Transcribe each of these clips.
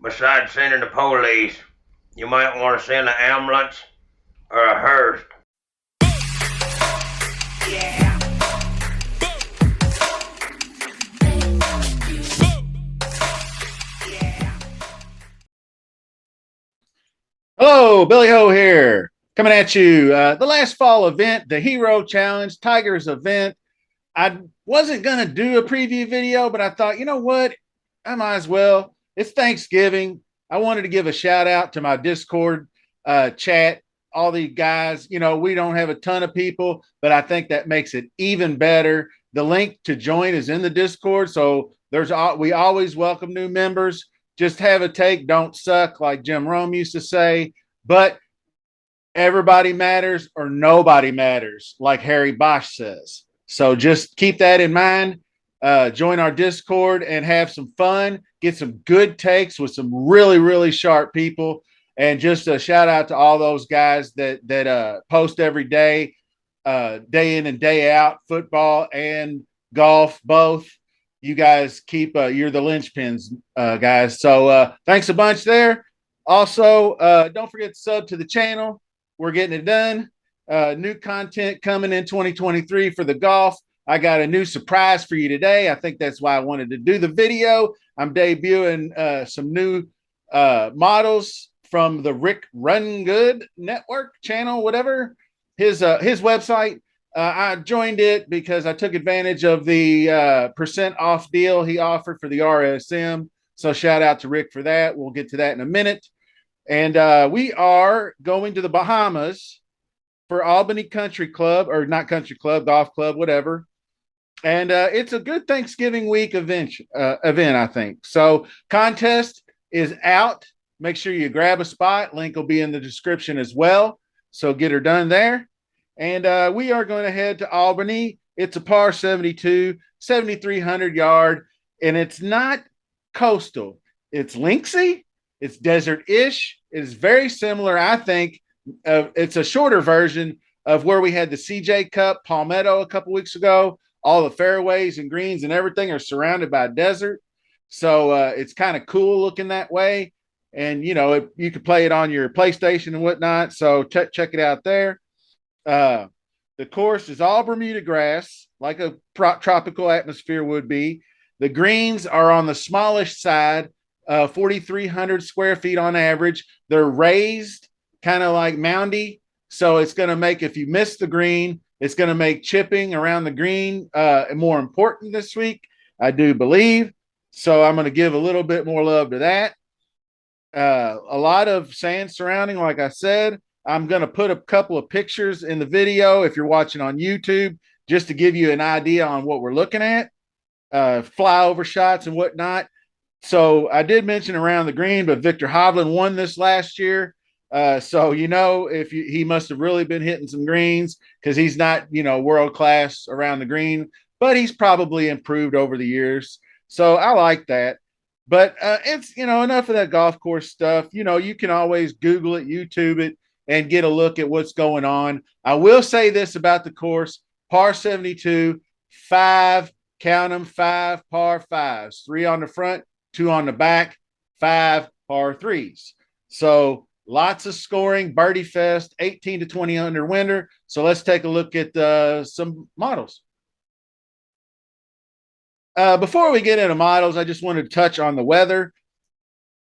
Besides sending the police, you might want to send an ambulance or a hearse. Hello, Billy Ho here, coming at you. The last fall event, the Hero Challenge, Tigers event. I wasn't going to do a preview video, but I thought, you know what? I might as well. It's Thanksgiving. I wanted to give a shout out to my Discord chat, all the guys. You know, we don't have a ton of people, but I think that makes it even better. The link to join is in the Discord. So we always welcome new members. Just have a take, don't suck, like Jim Rome used to say. But everybody matters or nobody matters, like Harry Bosch says. So just keep that in mind. Join our Discord and have some fun. Get some good takes with some really, really sharp people. And just a shout out to all those guys that post every day, day in and day out, football and golf, both. You guys keep you're the linchpins, guys. So thanks a bunch there. Also, don't forget to sub to the channel. We're getting it done. New content coming in 2023 for the golf. I got a new surprise for you today. I think that's why I wanted to do the video. I'm debuting some new models from the Rick Run Good Network channel, whatever his website. I joined it because I took advantage of the percent off deal he offered for the RSM. So shout out to Rick for that. We'll get to that in a minute. And we are going to the Bahamas for Albany Country Club, or not Country Club, Golf Club, whatever. And it's a good Thanksgiving week event, I think. So contest is out. Make sure you grab a spot. Link will be in the description as well. So get her done there. And we are going to head to Albany. It's a par 72, 7,300 yard, and it's not coastal. It's linksy. It's desert-ish. It's very similar, I think. It's a shorter version of where we had the CJ Cup Palmetto a couple weeks ago. All the fairways and greens and everything are surrounded by desert. So it's kind of cool looking that way. And, you know, you could play it on your PlayStation and whatnot. So check it out there. The course is all Bermuda grass, like a tropical atmosphere would be. The greens are on the smallish side, 4,300 square feet on average. They're raised, kind of like moundy. So it's going to make, if you miss the green, it's going to make chipping around the green more important this week, I do believe. So I'm going to give a little bit more love to that. A lot of sand surrounding, like I said. I'm going to put a couple of pictures in the video if you're watching on YouTube, just to give you an idea on what we're looking at, flyover shots and whatnot. So I did mention around the green, but Victor Hovland won this last year. So, you know, he must have really been hitting some greens because he's not, you know, world class around the green, but he's probably improved over the years. So I like that. But it's, you know, enough of that golf course stuff. You know, you can always Google it, YouTube it, and get a look at what's going on. I will say this about the course: par 72, count them, 5 par 5s, 3 on the front, 2 on the back, 5 par 3s. So lots of scoring, birdie fest, 18 to 20 under winter. So let's take a look at some models. Before we get into models, I just wanted to touch on the weather.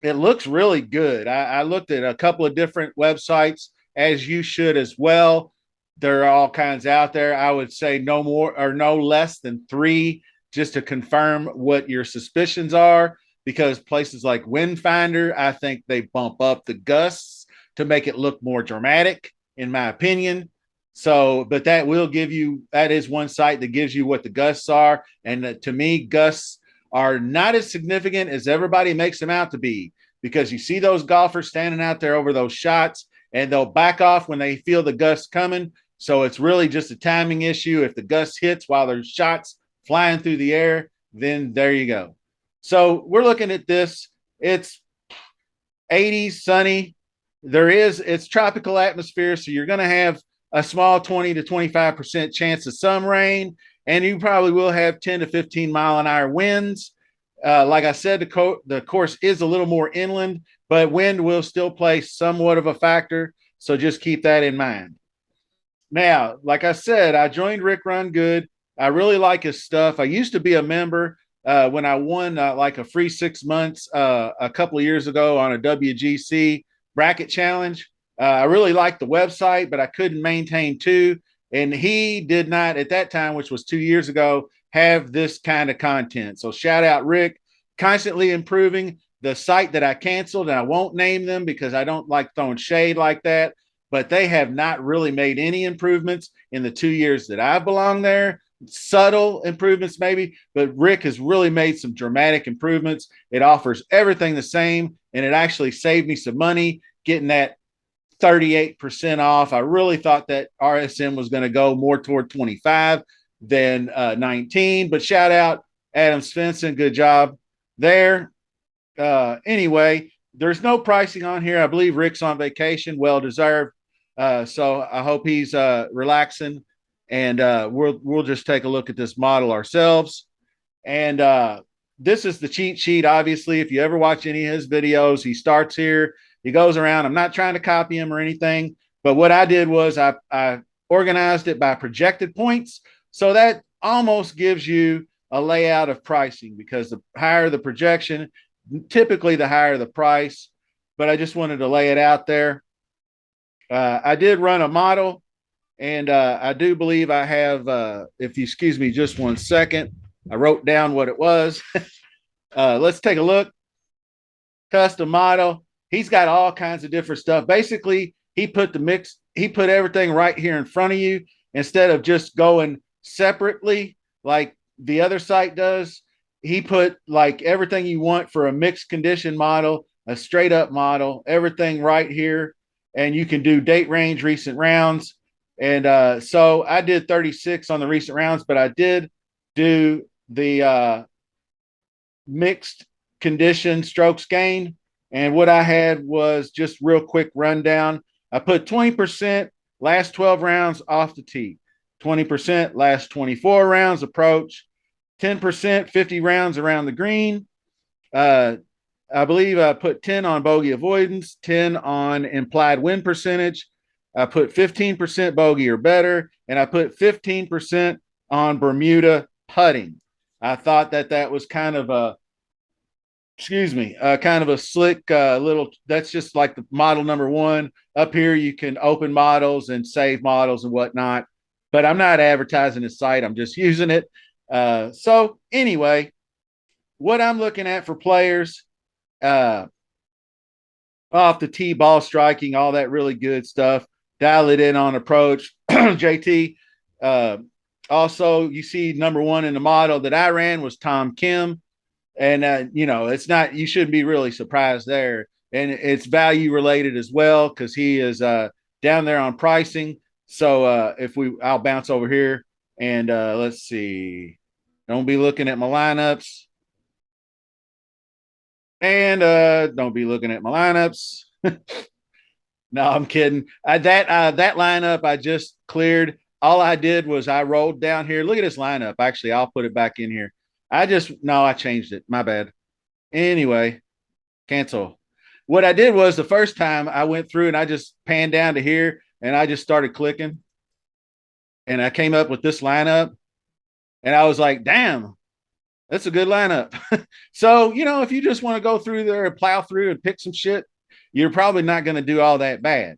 It looks really good. I looked at a couple of different websites, as you should as well. There are all kinds out there. I would say no more or no less than 3, just to confirm what your suspicions are, because places like Windfinder, I think they bump up the gusts to make it look more dramatic, in my opinion. So, but that will give you, that is one site that gives you what the gusts are. And to me, gusts are not as significant as everybody makes them out to be, because you see those golfers standing out there over those shots and they'll back off when they feel the gust coming. So it's really just a timing issue. If the gust hits while there's shots flying through the air, then there you go. So we're looking at this. It's 80s, sunny. It's tropical atmosphere. So you're going to have a small 20 to 25% chance of some rain, and you probably will have 10 to 15 mile an hour winds. Like I said, the course is a little more inland, but wind will still play somewhat of a factor. So just keep that in mind. Now, like I said, I joined Rick Run Good. I really like his stuff. I used to be a member when I won like a free 6 months a couple of years ago on a WGC bracket challenge. I really liked the website, but I couldn't maintain two. And he did not, at that time, which was 2 years ago, have this kind of content. So shout out Rick, constantly improving. The site that I canceled, and I won't name them because I don't like throwing shade like that, but they have not really made any improvements in the 2 years that I've belonged there. Subtle improvements, maybe, but Rick has really made some dramatic improvements. It offers everything the same, and it actually saved me some money getting that 38% off. I really thought that RSM was going to go more toward 25 than 19, but shout out Adam Svensson. Good job there. Anyway, there's no pricing on here. I believe Rick's on vacation, well deserved. So I hope he's relaxing, and we'll just take a look at this model ourselves. And this is the cheat sheet. Obviously, if you ever watch any of his videos, he starts here, he goes around. I'm not trying to copy him or anything, but what I did was I organized it by projected points, so that almost gives you a layout of pricing, because the higher the projection, typically the higher the price. But I just wanted to lay it out there. I did run a model, and I do believe I have, if you excuse me just 1 second, I wrote down what it was. Let's take a look. Custom model. He's got all kinds of different stuff. Basically, he put everything right here in front of you instead of just going separately like the other site does. He put like everything you want for a mixed condition model, a straight up model, everything right here. And you can do date range, recent rounds. And so I did 36 on the recent rounds, but I did do the mixed condition strokes gain. And what I had was just real quick rundown. I put 20% last 12 rounds off the tee, 20% last 24 rounds approach, 10% 50 rounds around the green. I believe I put 10 on bogey avoidance, 10 on implied win percentage. I put 15% bogey or better, and I put 15% on Bermuda putting. I thought that was kind of a, kind of a slick little, that's just like the model number one. Up here, you can open models and save models and whatnot, but I'm not advertising the site. I'm just using it. So anyway, what I'm looking at for players, off the tee, ball striking, all that really good stuff. Dial it in on approach. JT. Also, you see number one in the model that I ran was Tom Kim. And, it's not, you shouldn't be really surprised there. And it's value related as well, because he is down there on pricing. So I'll bounce over here and let's see. Don't be looking at my lineups. And don't be looking at my lineups. No, I'm kidding. That lineup I just cleared. All I did was I rolled down here. Look at this lineup. Actually, I'll put it back in here. I changed it. My bad. Anyway, cancel. What I did was the first time I went through and I just panned down to here and I just started clicking. And I came up with this lineup. And I was like, damn, that's a good lineup. So, if you just want to go through there and plow through and pick some shit, you're probably not going to do all that bad.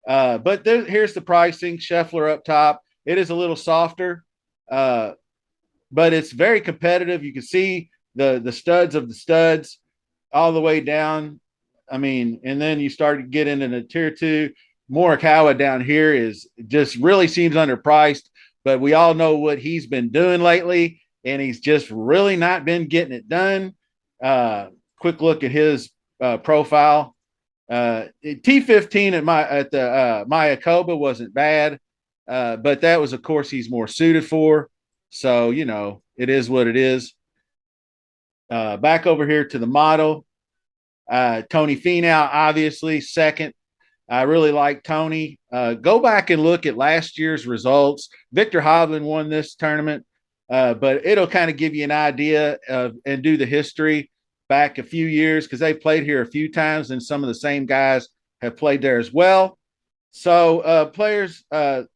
But here's the pricing. Scheffler up top. It is a little softer, but it's very competitive. You can see the studs of the studs all the way down. I mean, and then you start to get into the tier two. Morikawa down here is just really seems underpriced, but we all know what he's been doing lately, and he's just really not been getting it done. Quick look at his profile. T15 at the Mayakoba wasn't bad, but that was a course he's more suited for. So, it is what it is. Back over here to the model. Tony Finau, obviously, second. I really like Tony. Go back and look at last year's results. Victor Hovland won this tournament. but it'll kind of give you an idea of and do the history back a few years because they've played here a few times and some of the same guys have played there as well. So players, I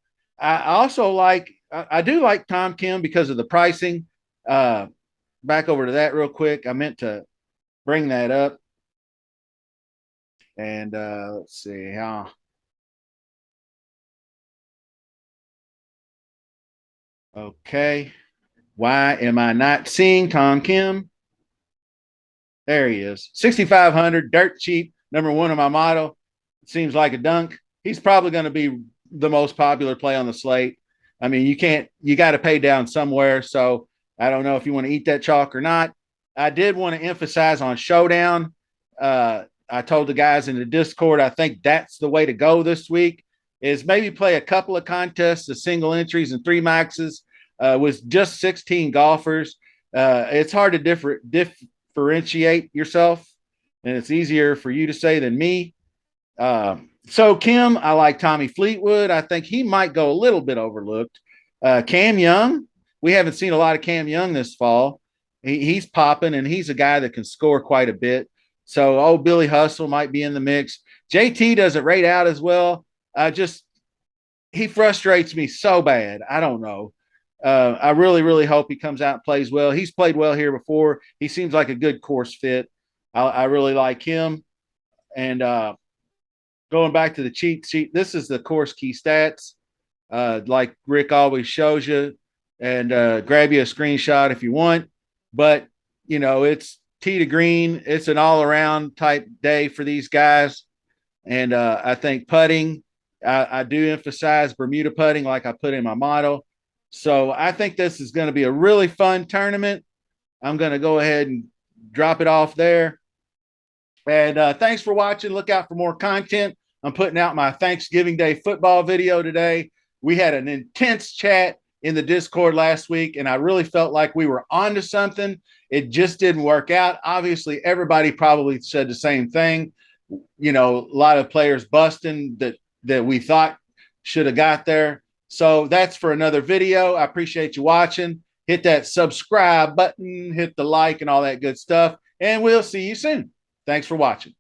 also like I do like Tom Kim because of the pricing. Back over to that real quick. I meant to bring that up. And let's see how. Okay. Why am I not seeing Tom Kim? There he is. 6,500, dirt cheap, number one on my model. Seems like a dunk. He's probably going to be the most popular play on the slate. I mean, you got to pay down somewhere. So I don't know if you want to eat that chalk or not. I did want to emphasize on Showdown. I told the guys in the Discord, I think that's the way to go this week is maybe play a couple of contests, the single entries and three maxes with just 16 golfers. It's hard to differentiate yourself, and it's easier for you to say than me. So Kim, I like Tommy Fleetwood. I think he might go a little bit overlooked. Cam Young, we haven't seen a lot of Cam Young this fall. He's popping, and he's a guy that can score quite a bit. So, Billy Hustle might be in the mix. JT doesn't rate out as well. He frustrates me so bad. I don't know. I really, really hope he comes out and plays well. He's played well here before. He seems like a good course fit. I really like him. And going back to the cheat sheet, this is the course key stats, like Rick always shows you, and grab you a screenshot if you want. But, it's tee to green. It's an all around type day for these guys. And I think putting, I do emphasize Bermuda putting like I put in my model. So I think this is going to be a really fun tournament. I'm going to go ahead and drop it off there. And thanks for watching. Look out for more content. I'm putting out my Thanksgiving Day football video today. We had an intense chat in the Discord last week, and I really felt like we were onto something. It just didn't work out. Obviously, everybody probably said the same thing. A lot of players busting that we thought should have got there. So that's for another video. I appreciate you watching. Hit that subscribe button, hit the like and all that good stuff, and we'll see you soon. Thanks for watching.